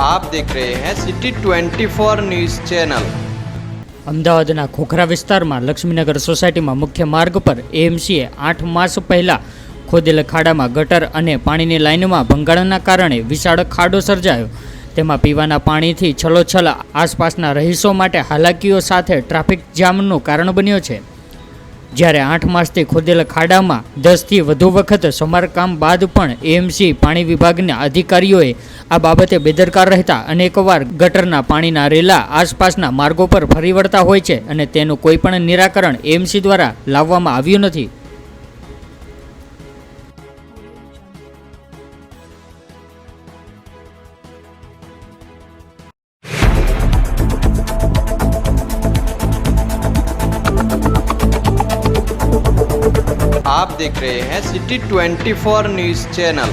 आप देख रहे हैं सिटी 24 न्यूज़ चैनल। અમદાવાદના ખોખરા વિસ્તારમાં લક્ષ્મીનગર સોસાયટીમાં મુખ્ય માર્ગ પર એએમસીએ 8 માસ પહેલાં ખોદેલ ખાડામાં ગટર અને પાણીની લાઇનમાં ભંગાણના કારણે વિશાળ ખાડો સર્જાયો। તેમાં પીવાના પાણીથી છલોછલ આસપાસના રહીશો માટે હાલાકીઓ સાથે ટ્રાફિક જામનું કારણ બન્યો છે। જ્યારે 8 માસથી ખોદેલ ખાડામાં 10થી વધુ વખત સમારકામ બાદ પણ એએમસી પાણી વિભાગના અધિકારીઓએ આ બાબતે બેદરકાર રહેતા અનેકવાર ગટરના પાણીના રેલા આસપાસના માર્ગો પર ફરી વળતા હોય છે અને તેનું કોઈ પણ નિરાકરણ એએમસી દ્વારા લાવવામાં આવ્યું નથી। आप देख रहे हैं सिटी 24 न्यूज़ चैनल।